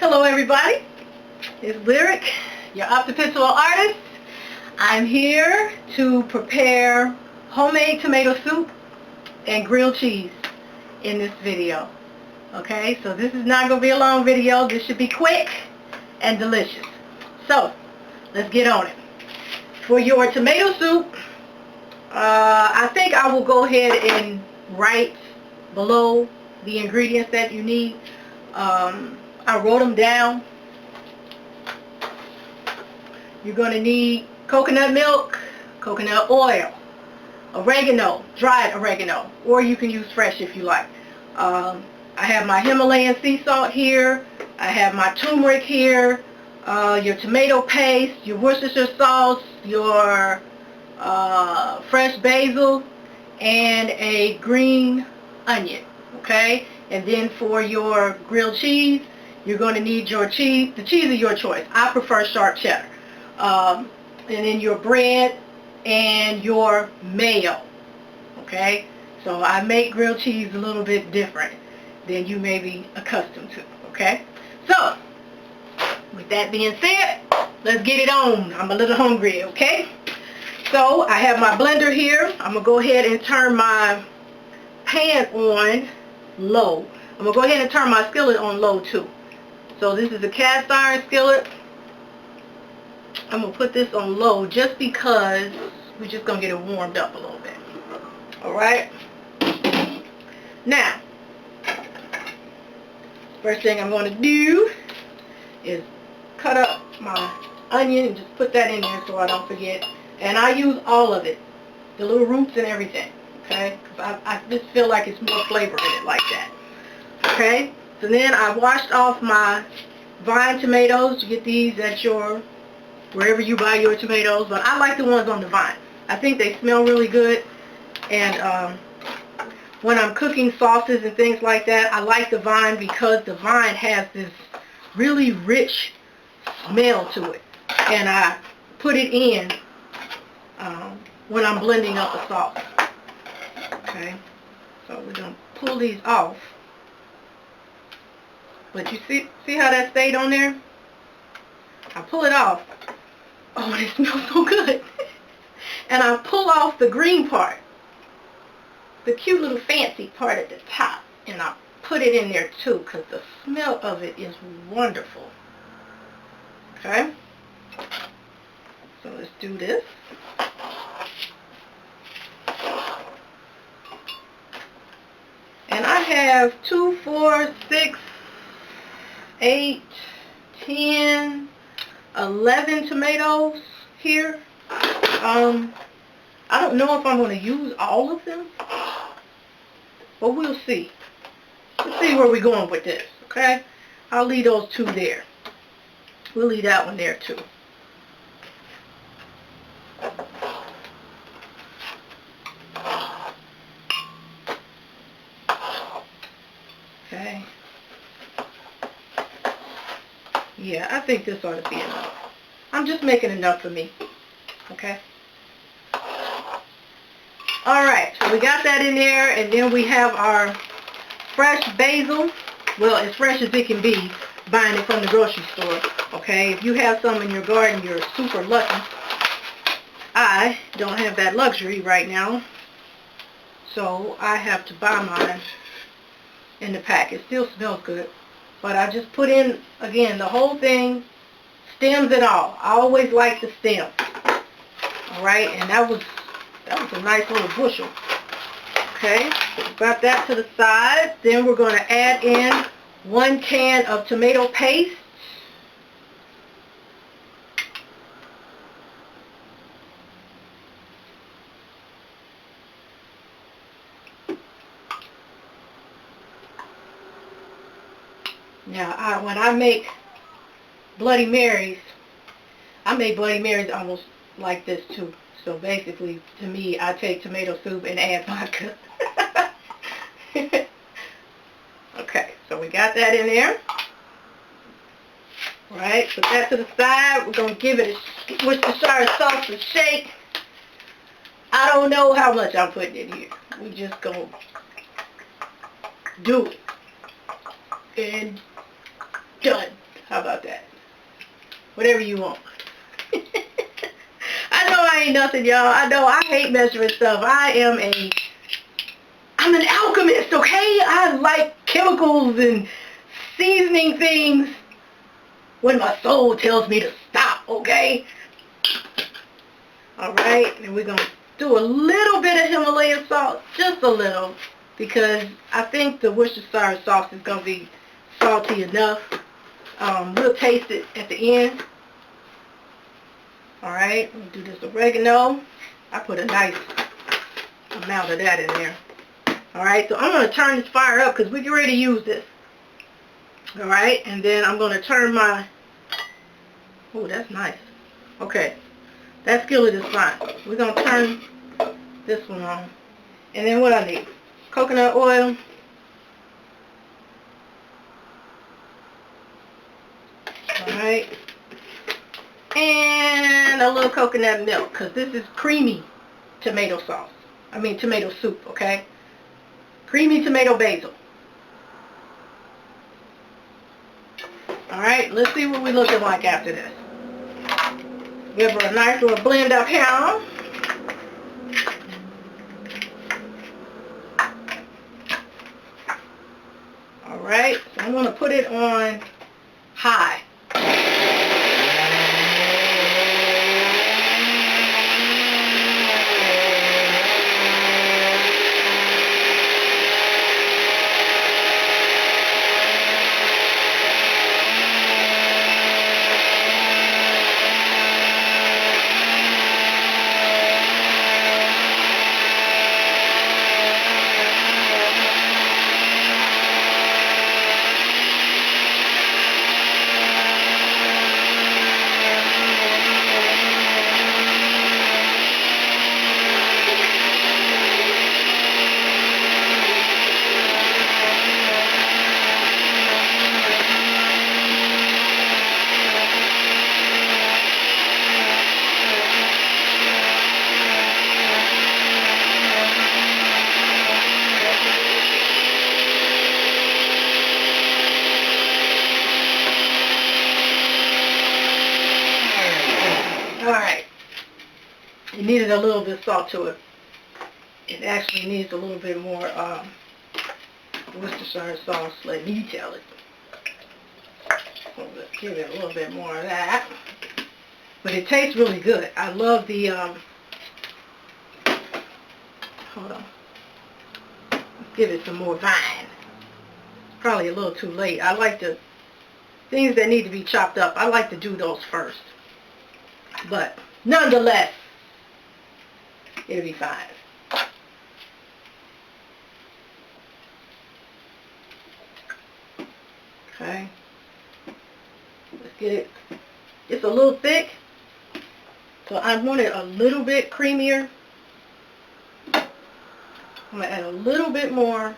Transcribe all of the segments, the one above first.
Hello everybody, it's Lyric, your optipencil artist. I'm here to prepare homemade tomato soup and grilled cheese in this video. Okay, so this is not going to be a long video. This should be quick and delicious. So, let's get on it. For your tomato soup, I think I will go ahead and write below the ingredients that you need. I wrote them down. You're going to need coconut milk, coconut oil, oregano, dried oregano, or you can use fresh if you like. I have my Himalayan sea salt here. I have my turmeric here, your tomato paste, your Worcestershire sauce, your fresh basil, and a green onion. Okay? And then for your grilled cheese, you're going to need your cheese, the cheese of your choice. I prefer sharp cheddar. And then your bread and your mayo. Okay? So I make grilled cheese a little bit different than you may be accustomed to. Okay? So, with that being said, let's get it on. I'm a little hungry, okay? So, I have my blender here. I'm going to go ahead and turn my pan on low. I'm going to go ahead and turn my skillet on low too. So this is a cast iron skillet. I'm going to put this on low just because we're just going to get it warmed up a little bit. Alright? Now, first thing I'm going to do is cut up my onion and just put that in there so I don't forget. And I use all of it, the little roots and everything. Okay? Because I just feel like it's more flavor in it like that. Okay? So then I washed off my vine tomatoes. You get these at your, wherever you buy your tomatoes. But I like the ones on the vine. I think they smell really good. And when I'm cooking sauces and things like that, I like the vine because the vine has this really rich smell to it. And I put it in when I'm blending up the sauce. Okay, so we're going to pull these off. But you see how that stayed on there? I pull it off. Oh, it smells so good. And I pull off the green part, the cute little fancy part at the top, and I put it in there too because the smell of it is wonderful. Okay, so let's do this. And I have 2, 4, 6, 8, 10, 11 tomatoes here. I don't know if I'm going to use all of them, but we'll see. Let's see where we're going with this, okay? I'll leave those 2 there. We'll leave that one there too. Okay. Yeah, I think this ought to be enough. I'm just making enough for me. Okay? Alright, so we got that in there, and then we have our fresh basil. Well, as fresh as it can be, buying it from the grocery store. Okay? If you have some in your garden, you're super lucky. I don't have that luxury right now, so I have to buy mine in the pack. It still smells good. But I just put in, again, the whole thing, stems and all. I always like the stem. Alright, and that was a nice little bushel. Okay, so we got that to the side. Then we're going to add in 1 can of tomato paste. Now, when I make Bloody Marys, I make Bloody Marys almost like this too. So basically, to me, I take tomato soup and add vodka. Okay, so we got that in there. Alright, put that to the side. We're going to give it a Worcestershire Sauce a shake. I don't know how much I'm putting in here. We just going to do it. And done. How about that? Whatever you want. I know I ain't nothing, y'all. I know I hate measuring stuff. I'm an alchemist, okay? I like chemicals and seasoning things when my soul tells me to stop, okay? Alright, and we're going to do a little bit of Himalayan salt, just a little, because I think the Worcestershire sauce is going to be salty enough. We'll taste it at the end. Alright, we'll do this oregano. I put a nice amount of that in there. Alright, so I'm going to turn this fire up because we get ready to use this. Alright, and then I'm going to turn my... Oh, that's nice. Okay, that skillet is fine. We're going to turn this one on. And then what I need? Coconut oil. Alright. And a little coconut milk, because this is creamy tomato sauce. I mean tomato soup, okay? Creamy tomato basil. Alright, let's see what we're looking like after this. Give her a nice little blend up here. Alright, so I'm going to put it on high. Alright, it needed a little bit of salt to it. It actually needs a little bit more Worcestershire sauce. Let me tell it. So let's give it a little bit more of that. But it tastes really good. I love the, hold on. Let's give it some more vine. Probably a little too late. I like the things that need to be chopped up. I like to do those first. But nonetheless, it'll be fine. Okay. Let's get it. It's a little thick, so I want it a little bit creamier. I'm going to add a little bit more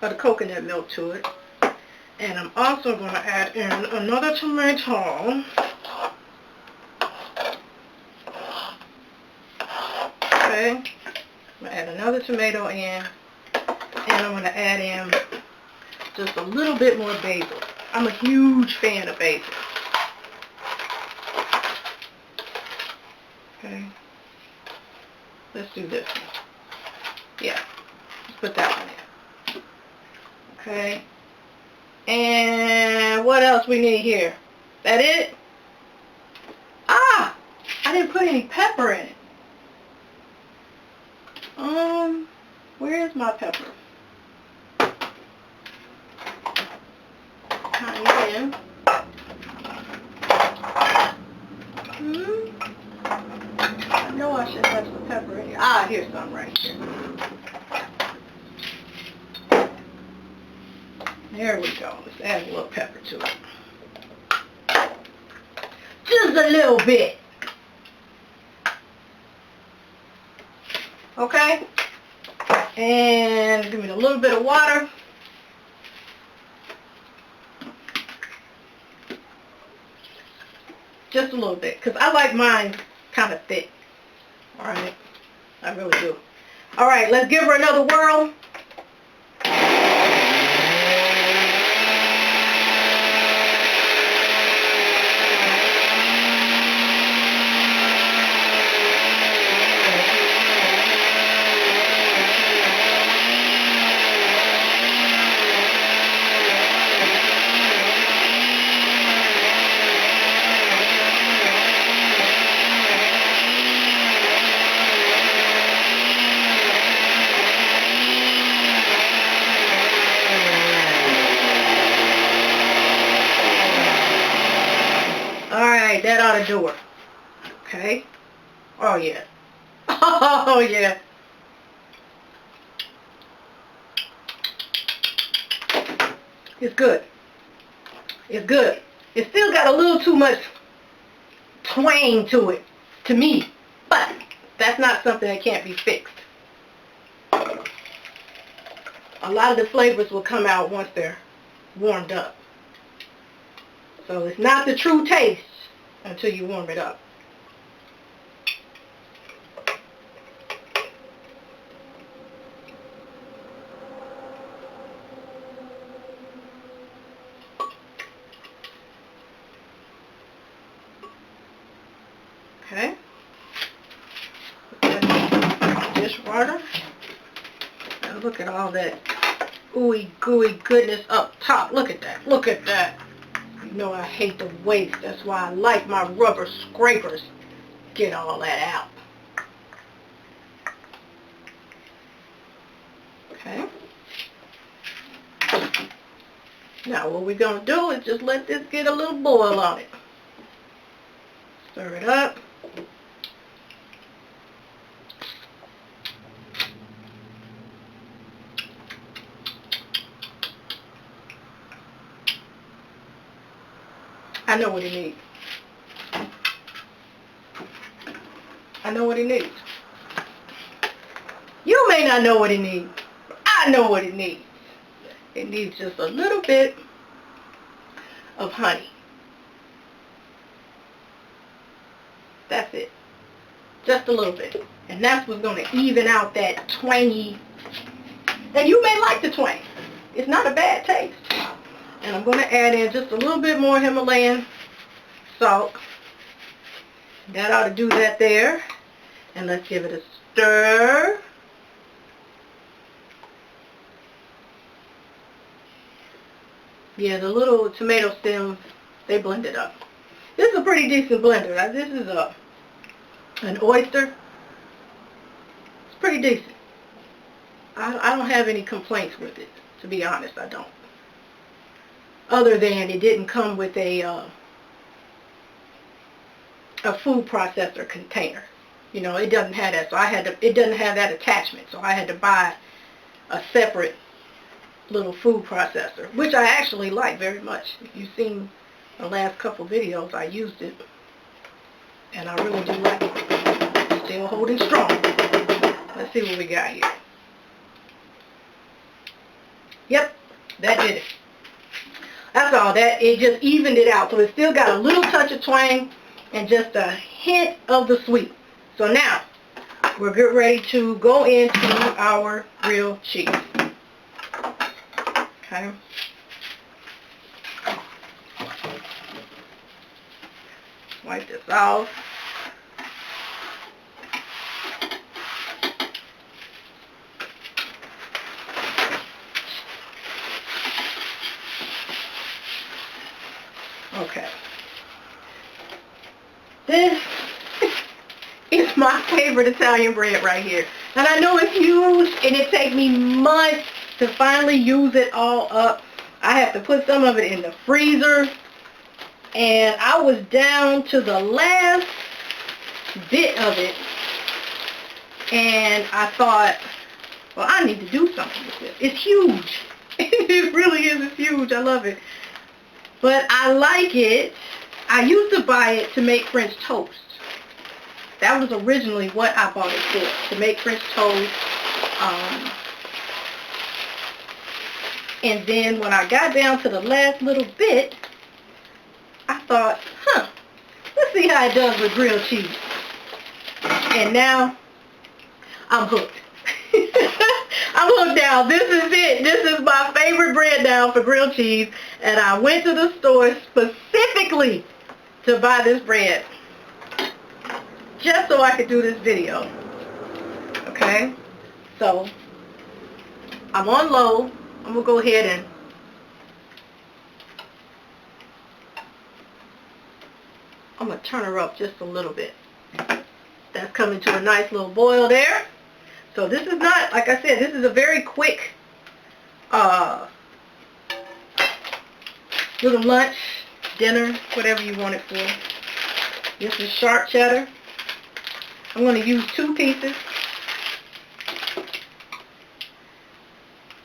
of the coconut milk to it. And I'm also going to add in another tomato. Okay. I'm going to add another tomato in. And I'm going to add in just a little bit more basil. I'm a huge fan of basil. Okay. Let's do this one. Yeah. Let's put that one in. Okay. And what else we need here? That it? Ah! I didn't put any pepper in it. Where's my pepper? Cayenne. I know I should have some pepper in here. Ah, here's some right here. There we go. Let's add a little pepper to it. Just a little bit. Okay? And give me a little bit of water. Just a little bit. Because I like mine kind of thick. Alright? I really do. Alright, let's give her another whirl. that ought to do it. Okay? Oh, yeah. Oh, yeah. It's good. It's good. It still got a little too much twang to it, to me. But that's not something that can't be fixed. A lot of the flavors will come out once they're warmed up. So it's not the true taste until you warm it up. Okay. Put that in dishwater. Now look at all that ooey gooey goodness up top. Look at that. Look at that. You know I hate the waste. That's why I like my rubber scrapers. Get all that out. Okay. Now what we're going to do is just let this get a little boil on it. Stir it up. I know what it needs. I know what it needs. You may not know what it needs. I know what it needs. It needs just a little bit of honey. That's it. Just a little bit. And that's what's going to even out that twangy. And you may like the twang. It's not a bad taste. And I'm going to add in just a little bit more Himalayan salt. That ought to do that there. And let's give it a stir. Yeah, the little tomato stems, they blend it up. This is a pretty decent blender. This is an oyster. It's pretty decent. I don't have any complaints with it, to be honest, I don't. Other than it didn't come with a food processor container. You know, it doesn't have that, so it doesn't have that attachment, so I had to buy a separate little food processor, which I actually like very much. If you've seen the last couple videos, I used it, and I really do like it. Still holding strong. Let's see what we got here. Yep, that did it. That's all. It just evened it out. So it still got a little touch of twang and just a hint of the sweet. So now, we're getting ready to go into our grilled cheese. Okay. Wipe this off. Okay. This is my favorite Italian bread right here. And I know it's huge and it takes me months to finally use it all up. I have to put some of it in the freezer. And I was down to the last bit of it. And I thought, well, I need to do something with this. It's huge. It really is. It's huge. I love it. But I like it. I used to buy it to make French toast. That was originally what I bought it for, to make French toast. And then when I got down to the last little bit, I thought, let's see how it does with grilled cheese. And now, I'm hooked. I'm hooked now. This is it. This is my favorite bread now for grilled cheese. And I went to the store specifically to buy this bread. Just so I could do this video. Okay? So, I'm on low. I'm going to go ahead and I'm going to turn her up just a little bit. That's coming to a nice little boil there. So this is not, like I said, this is a very quick little lunch, dinner, whatever you want it for. This is sharp cheddar. I'm going to use 2 pieces.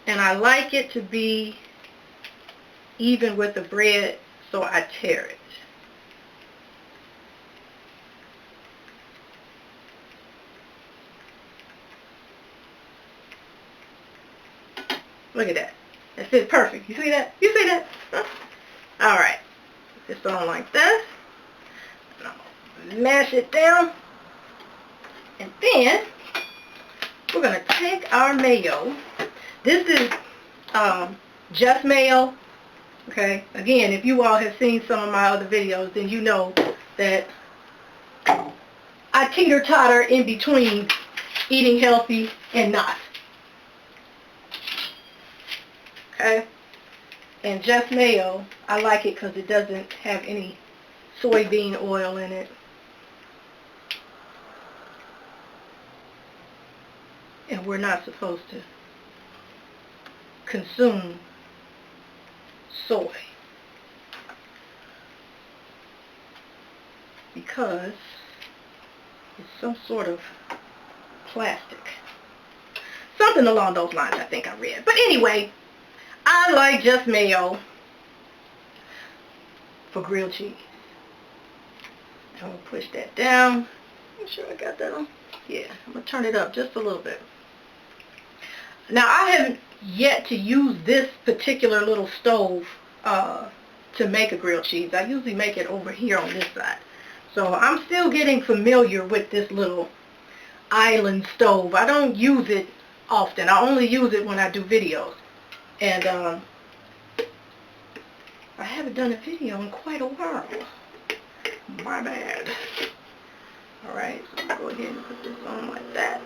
And I like it to be even with the bread, so I tear it. Look at that. That fits perfect. You see that? You see that? Huh? All right. Put this on like this. And I'll mash it down. And then we're going to take our mayo. This is just mayo. Okay. Again, if you all have seen some of my other videos, then you know that I teeter-totter in between eating healthy and not. Okay, and just mayo, I like it because it doesn't have any soybean oil in it. And we're not supposed to consume soy because it's some sort of plastic. Something along those lines, I think I read. But anyway, I like just mayo for grilled cheese. I'm going to push that down. Make sure I got that on. Yeah, I'm going to turn it up just a little bit. Now, I haven't yet to use this particular little stove to make a grilled cheese. I usually make it over here on this side. So I'm still getting familiar with this little island stove. I don't use it often. I only use it when I do videos. And I haven't done a video in quite a while. My bad. Alright, so I'll go ahead and put this on like that.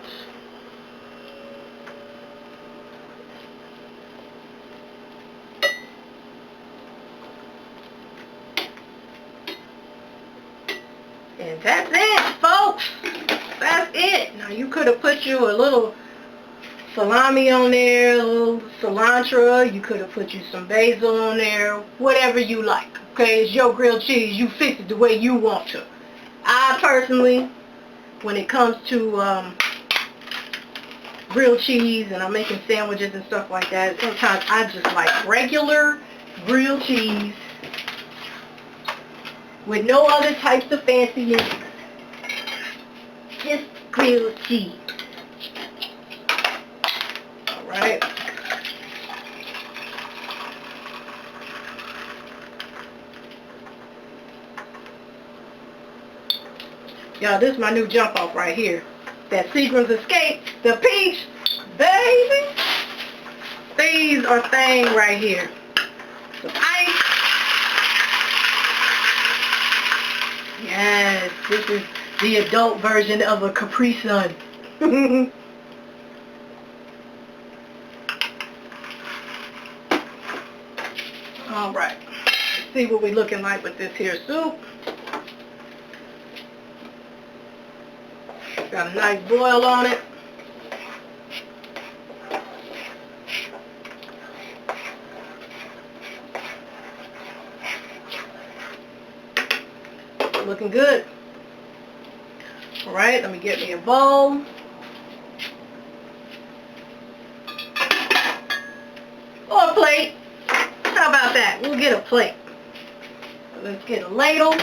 And that's it, folks. That's it. Now you could have put you a little salami on there, a little cilantro. You could have put you some basil on there. Whatever you like. Okay, it's your grilled cheese. You fix it the way you want to. I personally, when it comes to grilled cheese and I'm making sandwiches and stuff like that, sometimes I just like regular grilled cheese with no other types of fancy meats. Just grilled cheese. Alright. Y'all, this is my new jump off right here. That Seagram's Escape, the peach, baby. These are thing right here. Some ice. Yes, this is the adult version of a Capri Sun. Alright, let's see what we're looking like with this here soup. Got a nice boil on it. Looking good. Alright, let me get me a bowl. Or a plate. How about that? We'll get a plate. Let's get a ladle.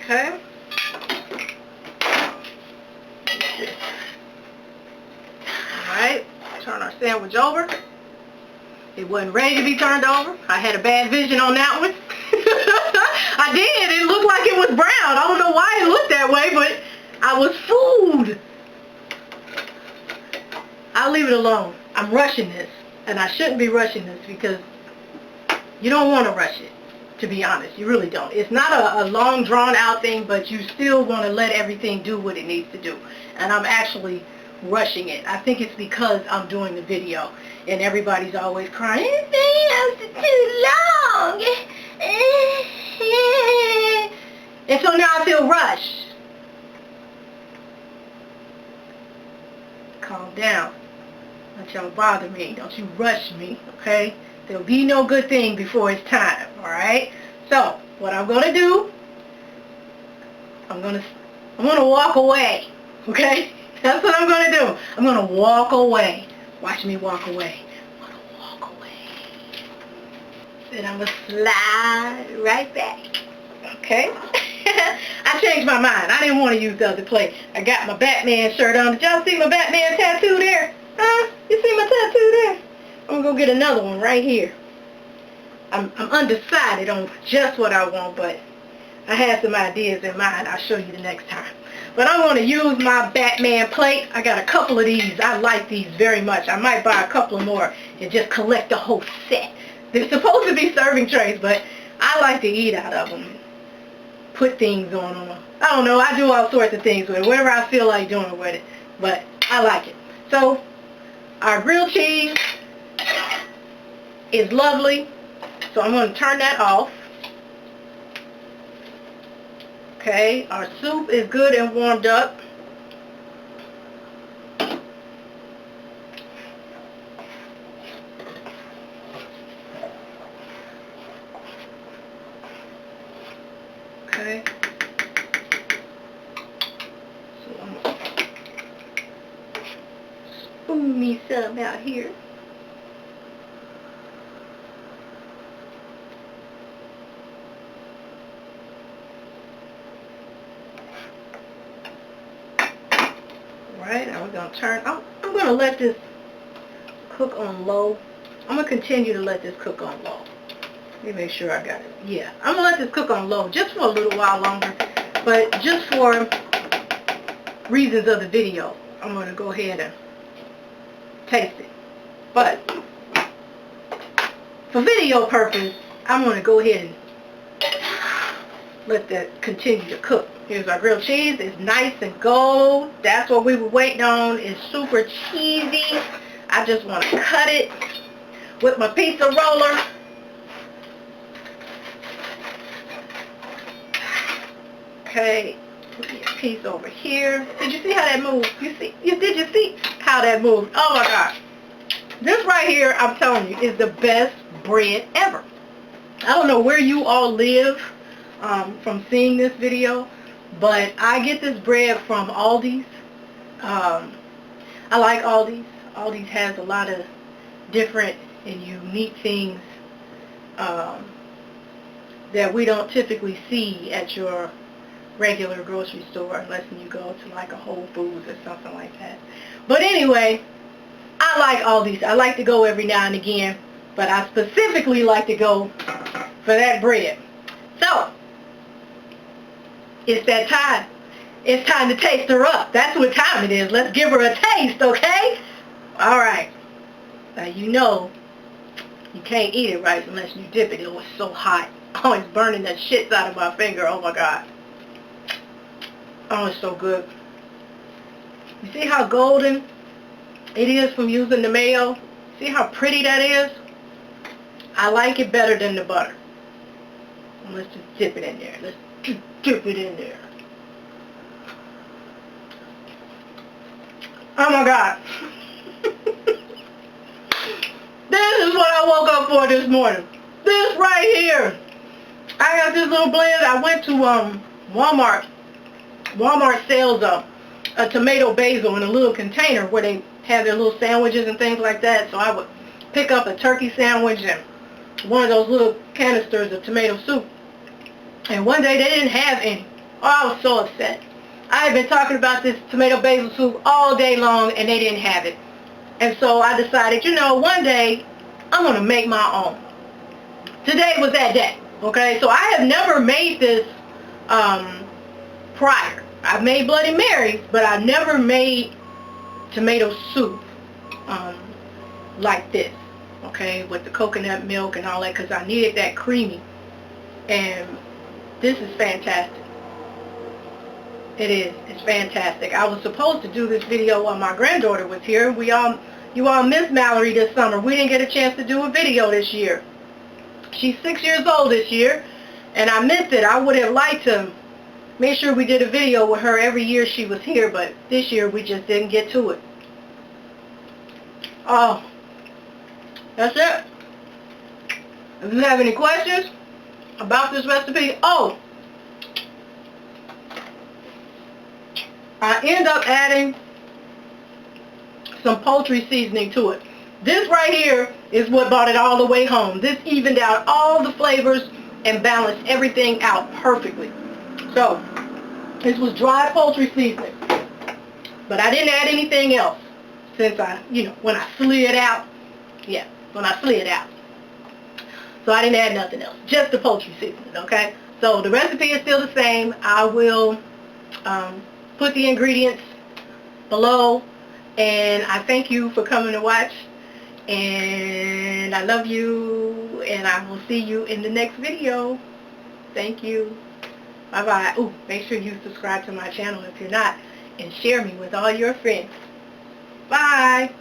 Okay. Alright, turn our sandwich over. It wasn't ready to be turned over. I had a bad vision on that one. I did. It looked like it was brown. I don't know why it looked that way, but I was fooled. I'll leave it alone. I'm rushing this, and I shouldn't be rushing this because you don't want to rush it, to be honest. You really don't. It's not a long, drawn-out thing, but you still want to let everything do what it needs to do. And I'm actually rushing it. I think it's because I'm doing the video, and everybody's always crying, it's too long. And so now I feel rushed. Calm down. Don't y'all bother me. Don't you rush me, okay? There'll be no good thing before it's time, alright? So, what I'm going to do, I'm going to walk away, okay? That's what I'm going to do. I'm going to walk away. Watch me walk away. I'm going to walk away. Then I'm going to slide right back, okay? I changed my mind. I didn't want to use the other plate. I got my Batman shirt on. Did y'all see my Batman tattoo there? Huh? You see my tattoo there? I'm going to go get another one right here. I'm undecided on just what I want, but I have some ideas in mind. I'll show you the next time. But I'm going to use my Batman plate. I got a couple of these. I like these very much. I might buy a couple more and just collect the whole set. They're supposed to be serving trays, but I like to eat out of them. Put things on them. I don't know. I do all sorts of things with it. Whatever I feel like doing with it. But I like it. So, our grilled cheese is lovely. So I'm going to turn that off. Okay, our soup is good and warmed up. Okay. So I'm going to spoon me some out here. Alright, now we're going to turn. I'm going to let this cook on low. I'm going to continue to let this cook on low. Let me make sure I got it. Yeah, I'm going to let this cook on low just for a little while longer. But just for reasons of the video, I'm going to go ahead and taste it. But for video purpose, I'm going to go ahead and let that continue to cook. Here's our grilled cheese. It's nice and gold. That's what we were waiting on. It's super cheesy. I just want to cut it with my pizza roller. Okay, put me a piece over here. Did you see how that moved? Did you see how that moved? Oh my God. This right here, I'm telling you, is the best bread ever. I don't know where you all live from seeing this video, but I get this bread from Aldi's. I like Aldi's. Aldi's has a lot of different and unique things that we don't typically see at your regular grocery store unless you go to like a Whole Foods or something like that. But anyway, I like Aldi's. I like to go every now and again, but I specifically like to go for that bread. So, it's that time. It's time to taste her up. That's what time it is. Let's give her a taste, okay? Alright. Now you know you can't eat it right unless you dip it. It was so hot. Oh, it's burning the shits out of my finger. Oh my God. Oh, it's so good. You see how golden it is from using the mayo? See how pretty that is? I like it better than the butter. Let's just dip it in there. Let's dip it in there. Oh my God. This is what I woke up for this morning. This right here. I got this little blend. I went to Walmart. Walmart sells a tomato basil in a little container where they have their little sandwiches and things like that. So I would pick up a turkey sandwich and one of those little canisters of tomato soup. And one day they didn't have any. Oh, I was so upset. I had been talking about this tomato basil soup all day long and they didn't have it. And so I decided, you know, one day I'm going to make my own. Today was that day. Okay, so I have never made this prior. I've made Bloody Marys, but I've never made tomato soup like this. Okay, with the coconut milk and all that, because I needed that creamy. And this is fantastic. It is. It's fantastic. I was supposed to do this video while my granddaughter was here. You all missed Mallory this summer. We didn't get a chance to do a video this year. She's 6 years old this year, and I missed it. I would have liked to make sure we did a video with her every year she was here, but this year we just didn't get to it. Oh, that's it. If you have any questions about this recipe, oh, I end up adding some poultry seasoning to it. This right here is what brought it all the way home. This evened out all the flavors and balanced everything out perfectly. So, this was dry poultry seasoning. But I didn't add anything else since when I slid out. Yeah, when I slid out. So I didn't add nothing else. Just the poultry seasoning, okay? So the recipe is still the same. I will put the ingredients below. And I thank you for coming to watch. And I love you. And I will see you in the next video. Thank you. Bye-bye. Ooh, make sure you subscribe to my channel if you're not. And share me with all your friends. Bye.